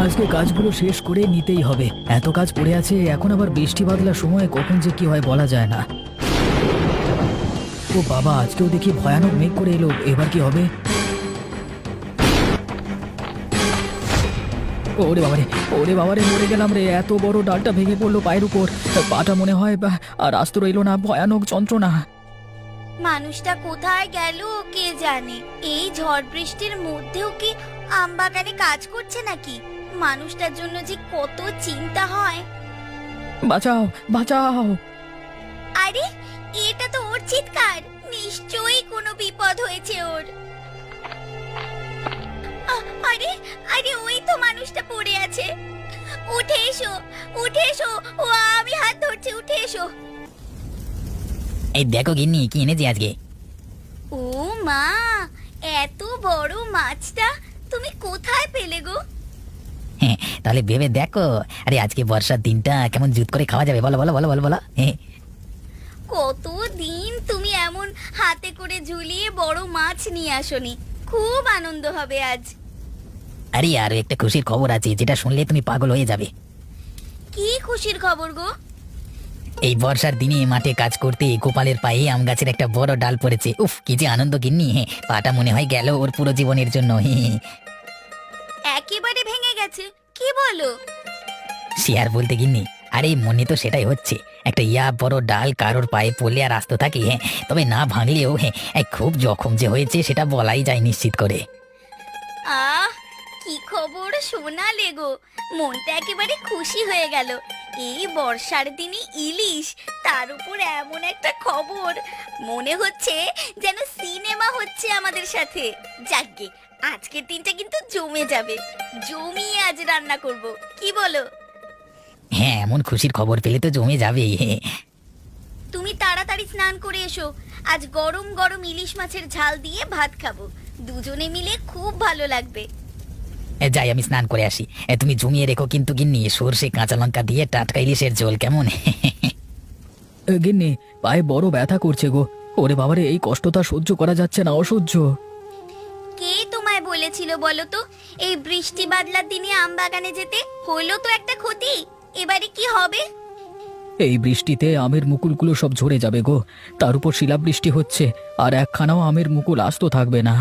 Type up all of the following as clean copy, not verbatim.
আজকে কাজগুলো শেষ করে নিতেই হবে। এত কাজ পড়ে আছে, এখন আবার বৃষ্টি বাদলার সময় কখন যে কি হয় বলা যায় না। ও বাবা, আজকেও দেখি ভয়ানক মেঘ করে এলো, এবার কি হবে? ওরে বাবারে, ওরে বাবারে, মরে গেলাম রে! এত বড় ডালটা ভেঙে পড়লো পায়ের উপর। পাটা মনে হয় আর আস্ত রইলো না, ভয়ানক যন্ত্রণা। মানুষটা কোথায় গেল কে জানে। এই ঝড় বৃষ্টির মধ্যেও কি আমবাগানে কাজ করছে নাকি? মানুষটার জন্য যে কত চিন্তা হয়। বাঁচাও, বাঁচাও! আরে, এটা তো ওর চিৎকার। নিশ্চয়ই কোনো বিপদ হয়েছে ওর। আরে আরে, ওই তো মানুষটা পড়ে আছে। উঠে এসো, উঠে এসো। ও, আমি হাত ধরছি, উঠে এসো। এই দেখো গিন্নি, কি এনেছি আজকে। ও মা, এত বড় মাছটা তুমি কোথায় পেলে গো? হ্যাঁ, তাহলে ভেবে দেখো। আরে আজকে বর্ষার দিনটা কেমন জুত করে খাওয়া যাবে, বলো বলো বলো বলো বলো। হ্যাঁ, কতদিন তুমি এমন হাতে করে ঝুলিয়ে বড় মাছ নিয়ে আসোনি। খুব আনন্দ হবে আজ। আরে আর একটা খুশির খবর আছে, যেটা শুনলে তুমি পাগল হয়ে যাবে। কি খুশির খবর গো? এই বর্ষার দিনে মাঠে কাজ করতে গোপালের পায়ে আম গাছের একটা বড় ডাল পড়েছে। উফ, কি যে আনন্দ গিন্নি! হ্যাঁ, পাটা মনে হয় গেল ওর পুরো জীবনের জন্য। হ্যাঁ, একেবারে ভেঙে গেছে? কি বলো? সে আর বলতে গিন্নি, আরে মনে তো সেটাই হচ্ছে। একটা বড় ডাল কারোর পায়ে পড়লে আর আস্ত থাকে। হ্যাঁ, তবে না ভাঙলেও হ্যাঁ, খুব জখম যে হয়েছে সেটা বলাই যায় নিশ্চিত করে। আহ, কি খবর শোনালে গো! মনটা একেবারে খুশি হয়ে গেল। এই বর্ষার দিনে ইলিশ, তার উপর এমন একটা খবর। মনে হচ্ছে যেন সিনেমা হচ্ছে আমাদের সাথে। যাকগে, আজকের দিনটা কিন্তু জমে যাবে। জমিয়ে আজ রান্না করব, কি বলো? হ্যাঁ, এমন খুশির খবর পেলে তো জমে যাবে। তুমি তাড়াতাড়ি স্নান করে এসো। আজ গরম গরম ইলিশ মাছের ঝাল দিয়ে ভাত খাবো। দুজনে মিলে খুব ভালো লাগবে। যাই, আমি স্নান করে আসি। তুমি জমিয়ে রেখো কিন্তু গিন্নি, সর্ষে কাঁচা লঙ্কা দিয়ে টাটকা ইলিশের ঝোল কেমন। গিন্নি, পায়ে বড় ব্যথা করছে গো। ওরে বাবারে, এই কষ্টটা সহ্য করা যাচ্ছে না, অসহ্য। কে তোমায় বলেছিল বলো তো এই বৃষ্টি বাদলার দিনে আম বাগানে যেতে? হলো তো একটা ক্ষতি, এবারে কি হবে? এই বৃষ্টিতে আমের মুকুলগুলো সব ঝরে যাবে গো। তার উপর শিলাবৃষ্টি হচ্ছে, আর একখানাও আমের মুকুল আস্ত থাকবে না।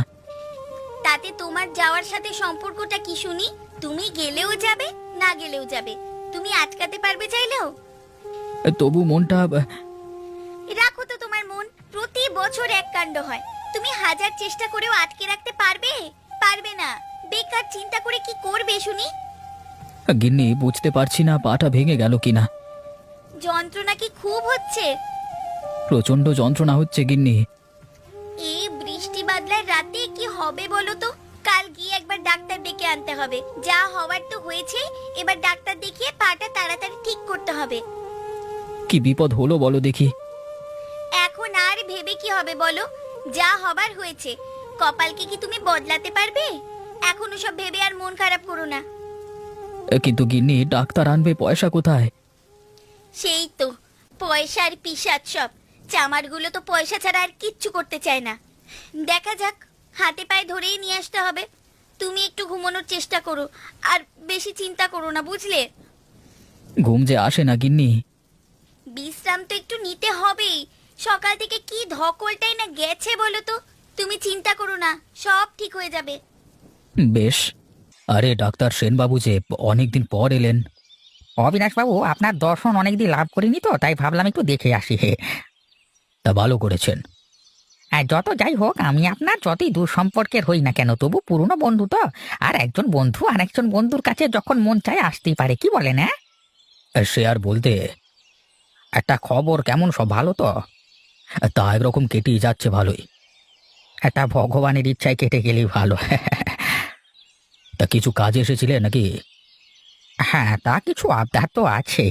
তাতে তোমার যাওয়ার সাথে সম্পর্কটা কি শুনি? তুমি গেলেও যাবে, না গেলেও যাবে। তুমি আটকাতে পারবে চাইলেও? তবু মনটা রাখো তো তোমার মন। প্রতি বছর এক কাণ্ড হয়। তুমি হাজার চেষ্টা করেও আটকে রাখতে পারবে? পারবে না। বেকার চিন্তা করে কি করবে শুনি? গিন্নি, বুঝতে পারছি না পাটা ভেঙে গেল কিনা। যন্ত্রণা কি খুব হচ্ছে? প্রচন্ড যন্ত্রণা হচ্ছে গিন্নি। এই বৃষ্টি বাদলার রাতে কি হবে বলো তো? কাল গিয়ে একবার ডাক্তার ডেকে আনতে হবে। যা হওয়ার তো হয়েছে, এবার ডাক্তার দেখিয়ে পাটা তাড়াতাড়ি ঠিক করতে হবে। কি বিপদ হলো বলো দেখি। এখন আর ভেবে কি হবে বলো? যা হবার হয়েছে। কপালকে কি তুমি বদলাতে পারবে? এখনো সব ভেবে আর মন খারাপ করো না। কিন্তু গিন্নি, ডাক্তার আনবে পয়সা কোথায়? সেই তো, পয়সার পিশাচ সব। চামারগুলো তো পয়সা ছাড়া আর কিচ্ছু করতে চায় না। দেখা যাক, হাতে পায়ে ধরেই নিয়ে আসতে হবে। তুমি একটু ঘুমানোর চেষ্টা করো, আর বেশি চিন্তা করো না, বুঝলে? ঘুম যে আসে না গিন্নি। বিশ্রাম তো একটু নিতে হবেই। সকাল থেকে কি ধকলটাই না গেছে বলো তো। তুমি চিন্তা করো না, সব ঠিক হয়ে যাবে। বেশ। আরে ডাক্তার সেনবাবু যে অনেকদিন পর এলেন। অবিনাশবাবু, আপনার দর্শন অনেকদিন লাভ করিনি তো, তাই ভাবলাম একটু দেখে আসি। তা ভালো করেছেন। আর যত যাই হোক, আমি আপনার যতই দূর সম্পর্কের হই না কেন, তবু পুরনো বন্ধু তো। আর একজন বন্ধু আর একজন বন্ধুর কাছে যখন মন চায় আসতেই পারে, কি বলেন? হ্যাঁ, সে আর বলতে। একটা খবর, কেমন সব ভালো তো? তা একরকম কেটেই যাচ্ছে ভালোই। একটা ভগবানের ইচ্ছায় কেটে গেলেই ভালো। তা কিছু কাজে এসেছিলে নাকি? হ্যাঁ, তা কিছু আবদার তো আছে।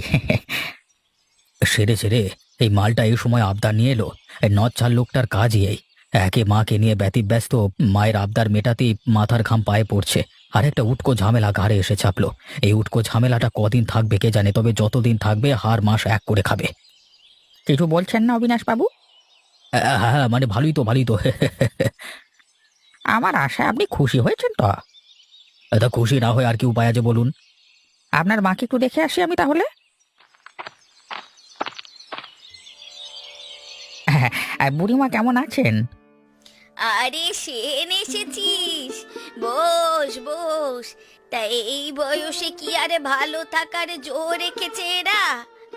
সেরে সেরে এই মালটা এই সময় আবদার নিয়ে এলো। এই নচ্ছার লোকটার কাজই এই। একে মাকে নিয়ে ব্যতিব্যস্ত, মায়ের আবদার মেটাতেই মাথার ঘাম পায়ে পড়ছে। আর একটা উটকো ঝামেলা ঘাড়ে এসে চাপলো। এই উটকো ঝামেলাটা কদিন থাকবে কে জানে, তবে যতদিন থাকবে হার মাস এক করে খাবে। কিছু বলছেন না অবিনাশবাবু? হ্যাঁ, মানে ভালোই তো, ভালোই তো। আমার আশায় আপনি খুশি হয়েছেন তো? তা খুশি না হয় আর কি উপায় আছে বলুন? আপনার মাকে একটু দেখে আসি আমি তাহলে। হ্যাঁ, বুড়িমা কেমন আছেন? আরে সেন এসেছিস, বস বস। তা এই বয়সে কি আরে ভালো থাকার জোর রেখেছে এরা?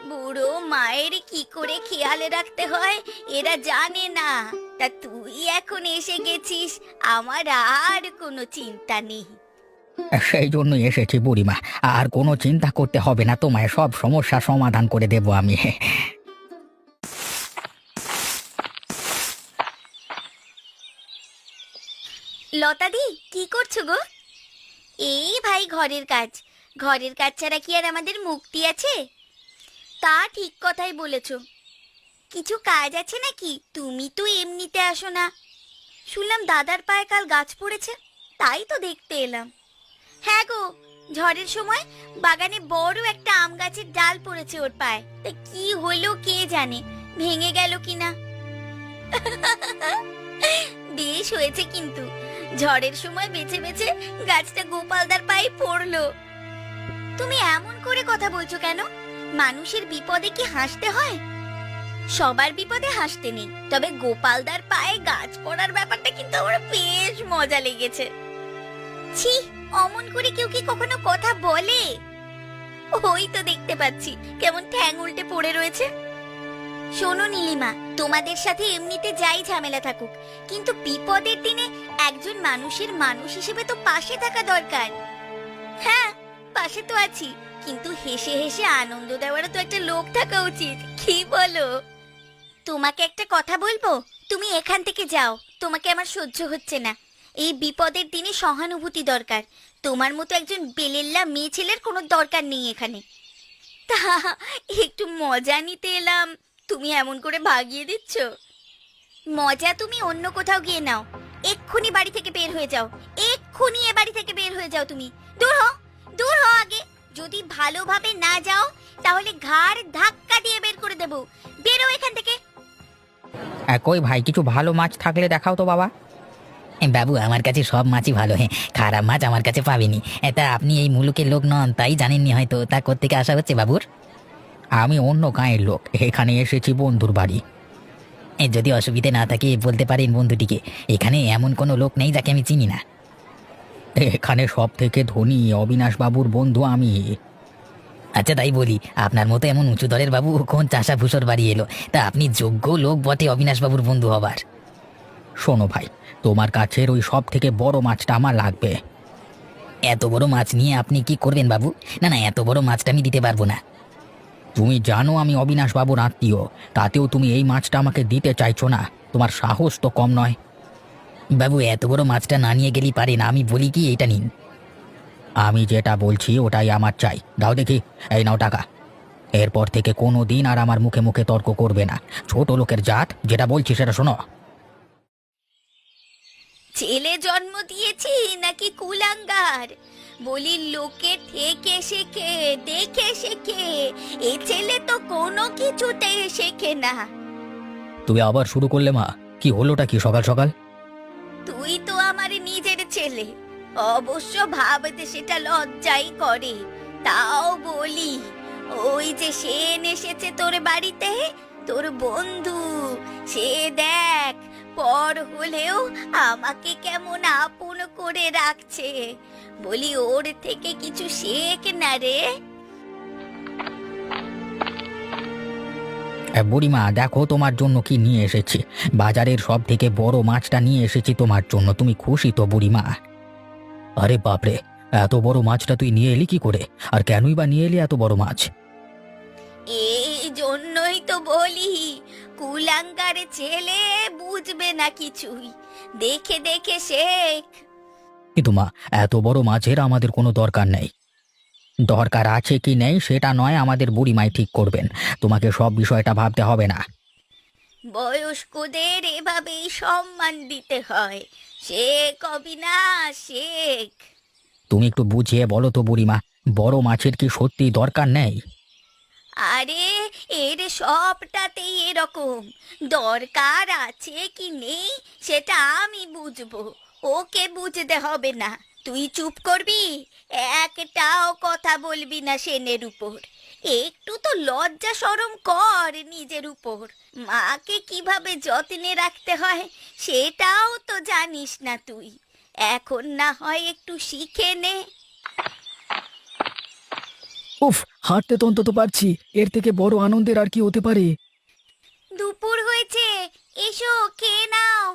বুড়ো মায়ের কি করে খেয়ালে রাখতে হয় এরা জানে না। তা তুই এখন এসে গেছিস, আমার আর কোনো চিন্তা নেই। সেই জন্য এসেছি বুড়িমা। আর কোনো চিন্তা করতে হবে না, তোমায় সব সমস্যা সমাধান করে দেব আমি। লতাদি কি করছো গো? এই ভাই ঘরের কাজ, ঘরের কাজ ছাড়া কি আর আমাদের মুক্তি আছে? তা ঠিক কথাই বলেছো। কিছু কাজ আছে নাকি? তুমি তো এমনিতে আসো না। শুনলাম দাদার পায়ে কাল গাছ পড়েছে, তাই তো দেখতে এলাম। হ্যাঁ গো, ঝড়ের সময় বাগানে বড় একটা আম গাছের ডাল পড়েছে ওর পায়ে। তা কি হলো কে জানে, ভেঙে গেল কিনা। বেশ হয়েছে কিন্তু, ঝড়ের সময় বেছে বেছে গাছটা গোপালদার পায়ে পড়লো। তুমি এমন করে কথা বলছো কেন? মানুষের বিপদে কি হাসতে হয়? সবার বিপদে হাসতে নেই, তবে গোপালদার পায়ে গাছ পড়ার ব্যাপারটা কিন্তু আমার বেশ মজা লেগেছে। ছি, অমন করে কেউ কি কখনো কথা বলে? ওই তো দেখতে পাচ্ছি কেমন ঠ্যাং উল্টে পড়ে রয়েছে। শোনো নীলিমা, তোমাদের সাথে এমনিতে যাই ঝামেলা থাকুক, কিন্তু বিপদের দিনে একজন মানুষের মানুষ হিসেবে তো পাশে থাকা দরকার। হ্যাঁ, পাশে তো আছি, কিন্তু হেসে হেসে আনন্দ দেওয়ারও তো একটা লোক থাকা উচিত, কি বলো? তোমাকে একটা কথা বলবো, তুমি এখান থেকে যাও, তোমাকে আমার সহ্য হচ্ছে না। এই বিপদের দিনে সহানুভূতি দরকার, তোমার মতো একজন বেলেল্লা মেয়ে ছেলের কোনো দরকার নেই এখানে। তা একটু মজা নিতে এলাম, তুমি এমন করে ভাগিয়ে দিচ্ছ। মজা তুমি অন্য কোথাও গিয়ে নাও, এক্ষুনি বাড়ি থেকে বের হয়ে যাও, এক্ষুনি এ বাড়ি থেকে বের হয়ে যাও। তুমি দূর হও, দূর হও আগে। যদি ভালোভাবে না যাও তাহলে ঘাড় ধাক্কা দিয়ে বের করে দেবো। বেরো এখান থেকে। কই ভাই, কিছু ভালো মাছ থাকলে দেখাও তো বাবা। বাবু, আমার কাছে সব মাছই ভালো। হ্যাঁ, খারাপ মাছ আমার কাছে পাবেনি। তা আপনি এই মুলুকের লোক নন, তাই জানেননি হয়তো। তা কোত্থেকে আসা হচ্ছে বাবুর? আমি অন্য গাঁয়ের লোক, এখানে এসেছি বন্ধুর বাড়ি। যদি অসুবিধে না থাকে বলতে পারেন বন্ধুটিকে, এখানে এমন কোনো লোক নেই যাকে আমি চিনি না। এখানে সব থেকে ধনী অবিনাশ বাবুর বন্ধু আমি। আচ্ছা তাই বলি, আপনার মতো এমন উঁচু দরের বাবু কোন চাষা ভূষর বাড়ি এলো? তা আপনি যোগ্য লোক বটে অবিনাশ বাবুর বন্ধু হবার। শোনো ভাই, তোমার কাছের ওই সব থেকে বড় মাছটা আমার লাগবে। এত বড় মাছ নিয়ে আপনি কি করবেন বাবু? না না, এত বড় মাছটা আমি দিতে পারবো না। তুমি জানো আমি অবিনাশ বাবুর আত্মীয়, তাতেও তুমি এই মাছটা আমাকে দিতে চাইছো না? তোমার সাহস তো কম নয়। বাবু, এত বড় মাছটা না নিয়ে গেলেই পারেন, আমি বলি কি এটা নিন। আমি যেটা বলছি ওটাই আমার চাই, দাও দেখি। এই নাও টাকা। এরপর থেকে কোনো দিন আর আমার মুখে মুখে তর্ক করবে না। ছোট লোকের জাত, যেটা বলছি সেটা শোনো। ছেলে জন্ম দিয়েছি নাকি কুলাঙ্গার? বলি লোকে থেকে শেখে, দেখে শেখে, এ ছেলে তো কোনো কিছুতে শেখে না। তুমি আবার শুরু করলে মা, কি হলোটা কি সকাল সকাল? তুই তো আমার নিজের ছেলে, অবশ্য ভাবতে সেটা লজ্জাই করে। তাও বলি, ওই যে সেন এসেছে তোর বাড়িতে, তোর বন্ধু, সে দেখ পর হলেও আমাকে কেমন আপন করে রাখছে। বলি ওর থেকে কিছু শেখ না রে। বুড়িমা দেখো তোমার জন্য কি নিয়ে এসেছি। বাজারের সব থেকে বড় মাছটা নিয়ে এসেছি তোমার জন্য, তুমি খুশি তো বুড়িমা? আরে বাপরে, এত বড় মাছটা তুই নিয়ে এলি কি করে? আর কেনই বা নিয়ে এলি এত বড় মাছ? এই জন্যই তো বলি, কুলাঙ্গারে ছেলে বুঝবে না কিছুই, দেখে দেখে শেখ। কিন্তু মা, এত বড় মাছের আমাদের কোনো দরকার নেই। দরকার আছে কি নেই সেটা নয়, আমাদের বুড়িমাই ঠিক করবেন। তোমাকে সব বিষয়টা ভাবতে হবে না। বয়স্কদের এভাবেই সম্মান দিতে হয়। শেখ অবিনাশ, শেখ। তুমি একটু বুঝিয়ে বলো তো বুড়িমা, বড় মাছের কি সত্যি দরকার নেই? আরে এর সবটাতেই এরকম, দরকার আছে কি নেই সেটা আমি বুঝবো, ওকে বুঝতে হবে না। তুই চুপ করবি, একটাও কথা বলবি না সেনের উপর। একটু তো লজ্জা শরম কর নিজের উপর। মাকে কিভাবে যত্নে রাখতে হয় সেটাও তো জানিস না তুই। এখন না হয় একটু শিখে নে। উফ, হাঁটতে তো অন্তত পারছি, এর থেকে বড় আনন্দের আর কি হতে পারে? দুপুর হয়েছে, এসো খেয়ে নাও।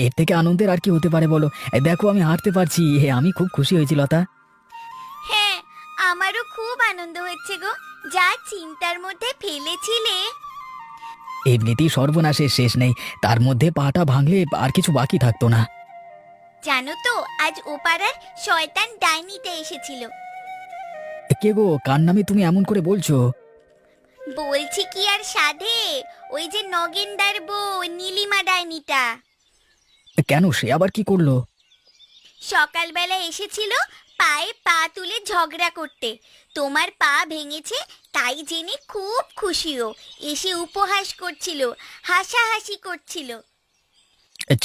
এর থেকে আনন্দের আর কি হতে পারে বলো? দেখো আমি হাঁটতে পারছি, আমি খুব খুশি হয়েছি লতা। হ্যাঁ, আমারও খুব আনন্দ হচ্ছে গো। যা চিন্তার মধ্যে ফেলেছিলে। এমনিতেই সর্বনাশের শেষ নেই, তার মধ্যে পাটা ভাঙলে আর কিছু বাকি থাকতো না। জানো তো, আজ ও পাড়ার শয়তান ডাইনিটা এসেছিল। কে গো, কার নামে তুমি এমন করে বলছো? বলছি কি আর সাধে, ওই যে নগেনদার বউ নীলিমা ডাইনিটা। কেন, সে আবার কি করলো? সকালবেলা এসেছিল পায়ে পা তুলে ঝগড়া করতে। তোমার পা ভেঙেছে তাই জেনে খুব খুশিও। এসে উপহাস করছিল, হাসাহাসি করছিল।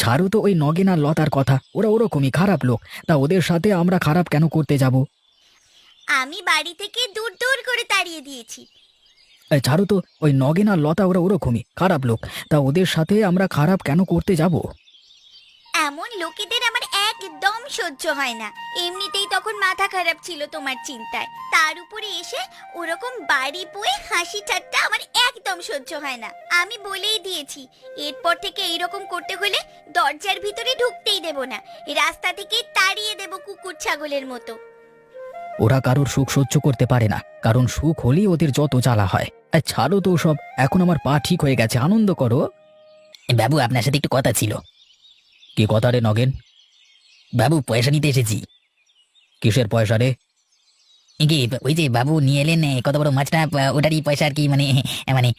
ছাড়ো তো ওই নগেন আর লতার কথা, ওরা ওরকমই খারাপ লোক। তা ওদের সাথে আমরা খারাপ কেন করতে যাব? আমি বাড়ি থেকে দূর দূর করে তাড়িয়ে দিয়েছি। ছাড়ো তো, ওই নগেন আর লতা ওরা ওরকমই খারাপ লোক। তা ওদের সাথে আমরা খারাপ কেন করতে যাব? এমন লোকেদের আমার একদম সহ্য হয় না। এমনিতেই তখন মাথা খারাপ ছিল তোমার চিন্তায়, তার উপরে এসে ওরকম বাড়ি বয়ে হাসি ঠাট্টা আমার একদম সহ্য হয় না। আমি বলেই দিয়েছি, এরপর থেকে এইরকম করতে হলে দরজার ভিতরে ঢুকতেই দেব না, রাস্তা থেকে তাড়িয়ে দেব কুকুর ছাগলের মতো। ওরা কারোর সুখ সহ্য করতে পারে না, কারণ সুখ হলেই ওদের যত জ্বালা হয়। ছাড়ো তো সব, এখন আমার পা ঠিক হয়ে গেছে, আনন্দ করো। বাবু, আপনার সাথে একটু কথা ছিল। কি কথা রে নগেন? বাবু, পয়সা নিতে এসেছি। কিসের পয়সা রে? কি, ওই যে বাবু নিয়ে এলেন কত বড় মাছটা, ওটারই পয়সা আর কি, মানে মানে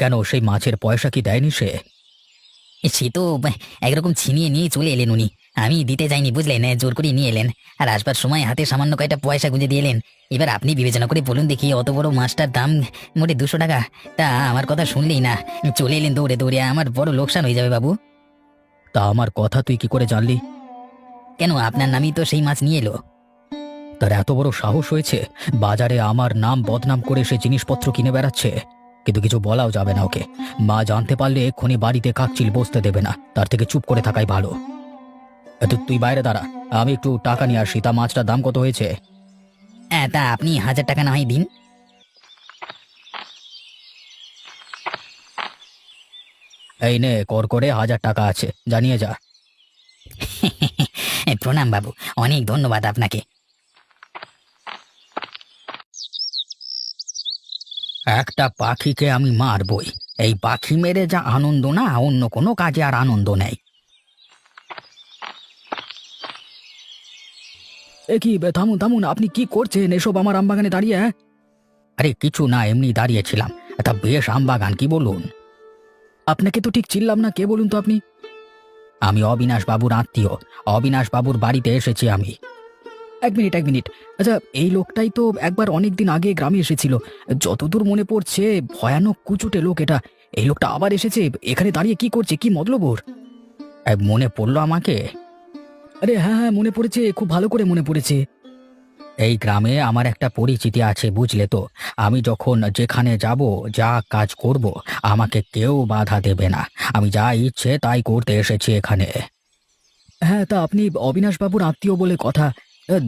কেন, সেই মাছের পয়সা কি দেয়নি সে? সে তো একরকম ছিনিয়ে নিয়ে চলে এলেন উনি। আমি দিতে যাইনি, বুঝলেন, জোর করে নিয়ে এলেন। আর আসবার সময় হাতে সামান্য কয়টা পয়সা গুঁজে দিয়ে এলেন। এবার আপনি বিবেচনা করে বলুন দেখি, অত বড় মাছটার দাম মোটে 200 টাকা। তা আমার কথা শুনলেই না চলে এলেন দৌড়ে দৌড়ে, আমার বড় লোকসান হয়ে যাবে বাবু। তা আমার কথা তুই কি করে জানলি? কেন, আপনার নামই তো সেই মাছ নিয়ে এলো। তার এত বড় সাহস হয়েছে বাজারে আমার নাম বদনাম করে সে জিনিসপত্র কিনে বেড়াচ্ছে। কিন্তু কিছু বলাও যাবে না ওকে। মা জানতে পারলে এক্ষুনি বাড়িতে কাকচিল বসতে দেবে না, তার থেকে চুপ করে থাকাই ভালো। তুই বাইরে দাঁড়া, আমি একটু টাকা নিয়ে আসি। তা মাছটার দাম কত হয়েছে? হ্যাঁ, তা আপনি 1000 টাকা না হয় দিন। এই নে, কর করে 1000 টাকা আছে, জানিয়ে যা। প্রণাম বাবু, অনেক ধন্যবাদ আপনাকে। একটা পাখিকে আমি মারবই, এই পাখি মেরে যা আনন্দ না, অন্য কোনো কাজে আর আনন্দ নেই। এ কি, থামুন থামুন, আপনি কি করছেন এসব আমার আমবাগানে দাঁড়িয়ে? আরে কিছু না, এমনি দাঁড়িয়েছিলাম। তা বেশ আমবাগান, কি বলুন? আপনাকে তো ঠিক চিনলাম না, কে বলুন তো আপনি? আমি অবিনাশ বাবুর আত্মীয়, অবিনাশ বাবুর বাড়িতে এসেছি আমি। এক মিনিট এক মিনিট, আচ্ছা এই লোকটাই তো একবার অনেক দিন আগে গ্রামে এসেছিল, যতদূর মনে পড়ছে। ভয়ানক কুচুটে লোক এটা। এই লোকটা আবার এসেছে, এখানে দাঁড়িয়ে কি করছে, কি মতলব ওর? মনে পড়লো আমাকে? আরে হ্যাঁ হ্যাঁ, মনে পড়েছে, খুব ভালো করে মনে পড়েছে। এই গ্রামে আমার একটা পরিচিতি আছে, বুঝলে তো। আমি যখন যেখানে যাব, যা কাজ করব, আমাকে কেউ বাধা দেবে না। আমি যা ইচ্ছে তাই করতে এসেছি এখানে। হ্যাঁ, তা আপনি অবিনাশ বাবুর আত্মীয় বলে কথা।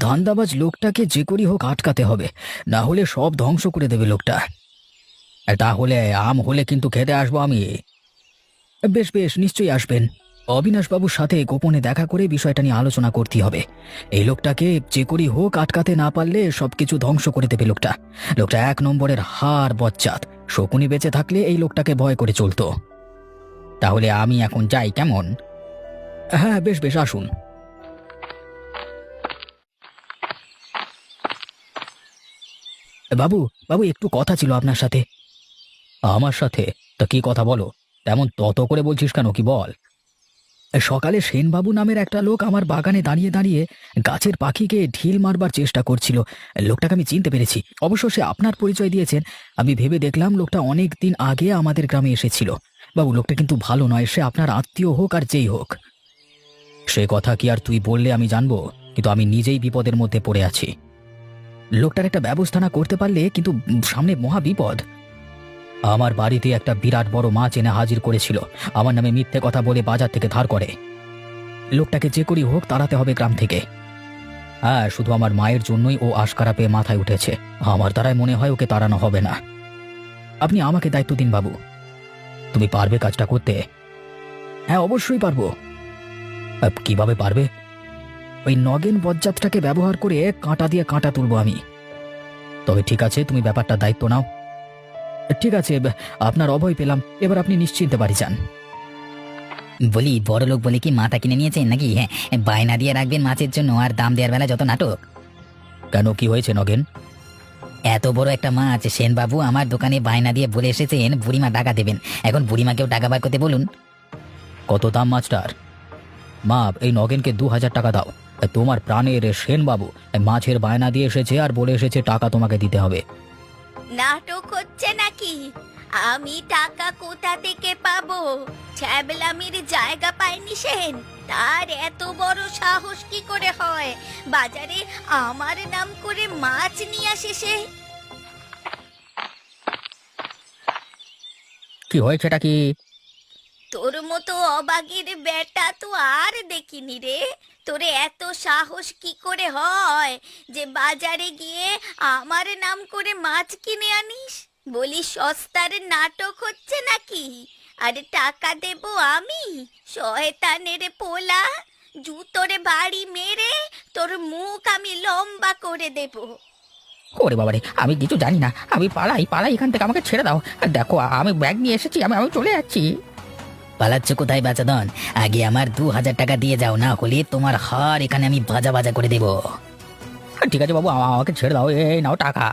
ধান্দাবাজ লোকটাকে যে করি হোক আটকাতে হবে, না হলে সব ধ্বংস করে দেবে লোকটা। তাহলে আম হলে কিন্তু খেতে আসবো আমি। বেশ বেশ, নিশ্চয়ই আসবেন। অবিনাশ বাবুর সাথে গোপনে দেখা করে বিষয়টা নিয়ে আলোচনা করতে হবে। এই লোকটাকে যে করি হোক আটকাতে না পারলে সবকিছু ধ্বংস করে দেবে লোকটা। লোকটা 1 নম্বরের হার বজ্জাত। শকুনি বেঁচে থাকলে এই লোকটাকে ভয় করে চলতো। তাহলে আমি এখন যাই, কেমন? হ্যাঁ বেশ বেশ, আসুন। বাবু বাবু, একটু কথা ছিল আপনার সাথে। আমার সাথে? তা কি কথা বলো? তেমন তত করে বলছিস কেন, কি বল? সকালে সেনবাবু নামের একটা লোক আমার বাগানে দাঁড়িয়ে দাঁড়িয়ে গাছের পাখিকে ঢিল মারবার চেষ্টা করছিল। লোকটাকে আমি চিনতে পেরেছি, অবশ্য সে আপনার পরিচয় দিয়েছেন। আমি ভেবে দেখলাম লোকটা অনেক দিন আগে আমাদের গ্রামে এসেছিল। বাবু লোকটা কিন্তু ভালো নয়, সে আপনার আত্মীয় হোক আর যেই হোক। সে কথা কি আর তুই বললে আমি জানবো, কিন্তু আমি নিজেই বিপদের মধ্যে পড়ে আছি। লোকটার একটা ব্যবস্থা না করতে পারলে কিন্তু সামনে মহা বিপদ। আমার বাড়িতে একটা বিরাট বড় মাছ এনে হাজির করেছিল, আমার নামে মিথ্যে কথা বলে বাজার থেকে ধার করে। লোকটাকে যে করি হোক তাড়াতে হবে গ্রাম থেকে। হ্যাঁ, শুধু আমার মায়ের জন্যই ও আশকারা পেয়ে মাথায় উঠেছে। আমার দ্বারাই মনে হয় ওকে তাড়ানো হবে না। আপনি আমাকে দায়িত্ব দিন বাবু। তুমি পারবে কাজটা করতে? হ্যাঁ, অবশ্যই পারবো। কিভাবে পারবে? ওই নগেন বজ্জাতটাকে ব্যবহার করে কাঁটা দিয়ে কাঁটা তুলবো আমি। তবে ঠিক আছে, তুমি ব্যাপারটা দায়িত্ব নাও। ঠিক আছে, আপনার অভয় পেলাম, এবার আপনি নিশ্চিন্তে বাড়ি যান। বলি, বড় লোক বলে কি মাথা কিনে নিয়েছেন নাকি? হ্যাঁ, বায়না দিয়ে রাখবেন মাছের জন্য, আর দাম দেওয়ার বেলা যত নাটক। কেন, কি হয়েছে নগেন? এত বড় একটা মাছ সেনবাবু আমার দোকানে বায়না দিয়ে বলে এসেছেন বুড়িমা টাকা দেবেন। এখন বুড়িমাকেও টাকা বার করতে বলুন। কত দাম মাছটার? মা, এই নগেনকে 2000 টাকা দাও। তোমার প্রাণের সেনবাবু মাছের বায়না দিয়ে এসেছে আর বলে এসেছে টাকা তোমাকে দিতে হবে। নাটক হচ্ছে নাকি? আমি টাকা কোথা থেকে পাবো? ছ্যাবলামির জায়গা পায়নি সেন, তার এত বড় সাহস কি করে হয় বাজারে আমার নাম করে মাছ নিয়ে আসে সে? কি হয়েছেটা কি? তোর মতো অবাগের বেটা তো আর দেখিনি রে। তোরে এত সাহস কি করে হয় যে বাজারে গিয়ে আমার নাম করে মাছ কিনে আনিস? বলি সস্তার নাটক হচ্ছে নাকি? আরে টাকা দেব আমি? শয়তানের পোলা, জুতোরে বাড়ি মেরে তোর মুখ আমি লম্বা করে দেব। ওরে বাবারে, আমি কিছু জানি না, আমি পালাই পালাই এখান থেকে, আমাকে ছেড়ে দাও। আর দেখো, আমি ব্যাগ নিয়ে এসেছি, আমি আমি চলে যাচ্ছি। পালাচ্ছ কোথায় বাচাদন? আগে আমার 2000 টাকা দিয়ে যাও, না হলে তোমার হার এখানে আমি ভাজা ভাজা করে দেব। ঠিক আছে বাবু, আমাকে ছেড়ে দাও, এই নাও টাকা।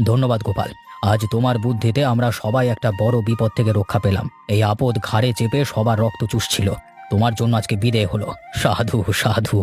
ধন্যবাদ গোপাল, আজ তোমার বুদ্ধিতে আমরা সবাই একটা বড় বিপদ থেকে রক্ষা পেলাম। এই আপদ ঘাড়ে চেপে সবার রক্ত চুষছিল, তোমার জন্য আজকে বিদেয় হলো। সাধু সাধু।